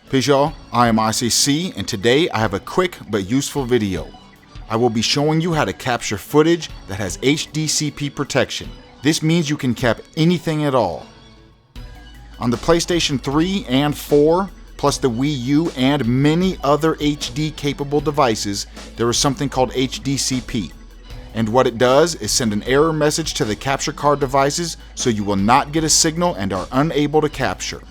Peace y'all, I am ICC and today I have a quick but useful video. I will be showing you how to capture footage that has HDCP protection. This means you can cap anything at all. On the PlayStation 3 and 4, plus the Wii U and many other HD capable devices, there is something called HDCP. And what it does is send an error message to the capture card devices so you will not get a signal and are unable to capture.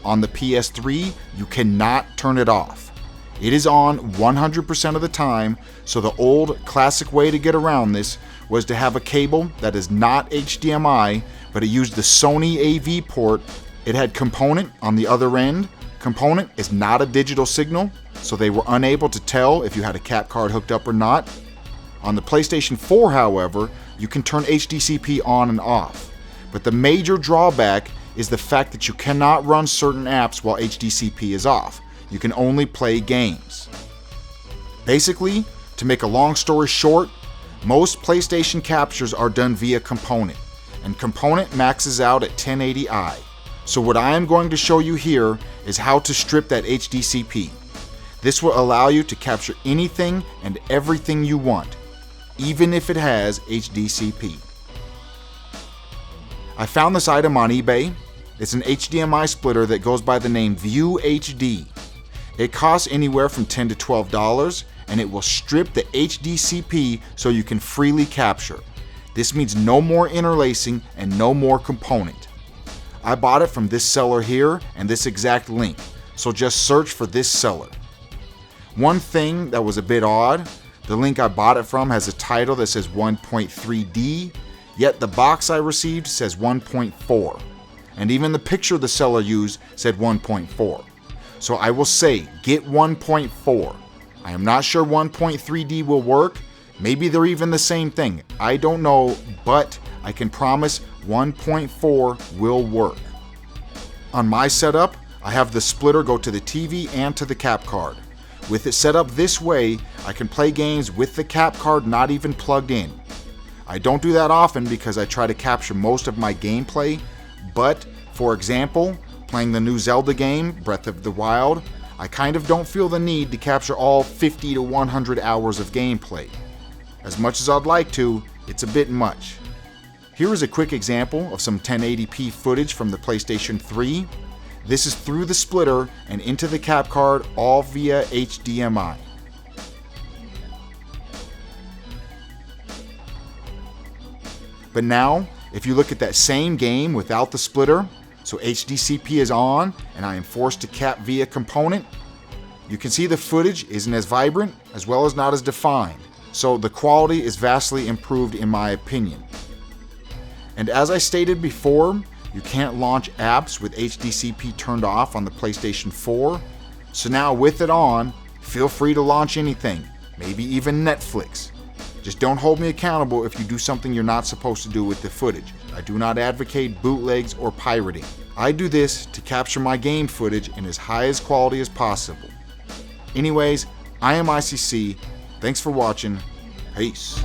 On the PS3, you cannot turn it off. It is on 100% of the time, so the old classic way to get around this was to have a cable that is not HDMI, but it used the Sony AV port. It had component on the other end. Component is not a digital signal, so they were unable to tell if you had a cap card hooked up or not. On the PlayStation 4, however, you can turn HDCP on and off, but the major drawback is the fact that you cannot run certain apps while HDCP is off. You can only play games. Basically, to make a long story short, most PlayStation captures are done via component, and component maxes out at 1080i. So what I am going to show you here is how to strip that HDCP. This will allow you to capture anything and everything you want, even if it has HDCP. I found this item on eBay. It's an HDMI splitter that goes by the name View HD. It costs anywhere from $10 to $12 and it will strip the HDCP so you can freely capture. This means no more interlacing and no more component. I bought it from this seller here and this exact link, so just search for this seller. One thing that was a bit odd, the link I bought it from has a title that says 1.3D, yet the box I received says 1.4, and even the picture the seller used said 1.4. So I will say, get 1.4. I am not sure 1.3D will work. Maybe they're even the same thing. I don't know, but I can promise 1.4 will work. On my setup, I have the splitter go to the TV and to the cap card. With it set up this way, I can play games with the cap card not even plugged in. I don't do that often because I try to capture most of my gameplay, but for example, playing the new Zelda game, Breath of the Wild, I kind of don't feel the need to capture all 50 to 100 hours of gameplay. As much as I'd like to, it's a bit much. Here is a quick example of some 1080p footage from the PlayStation 3. This is through the splitter and into the cap card, all via HDMI. But now, if you look at that same game without the splitter, so HDCP is on and I am forced to cap via component, you can see the footage isn't as vibrant as well as not as defined, so the quality is vastly improved in my opinion. And as I stated before, you can't launch apps with HDCP turned off on the PlayStation 4, so now with it on, feel free to launch anything, maybe even Netflix. Just don't hold me accountable if you do something you're not supposed to do with the footage. I do not advocate bootlegs or pirating. I do this to capture my game footage in as high as quality as possible. Anyways, I am ICC. Thanks for watching. Peace.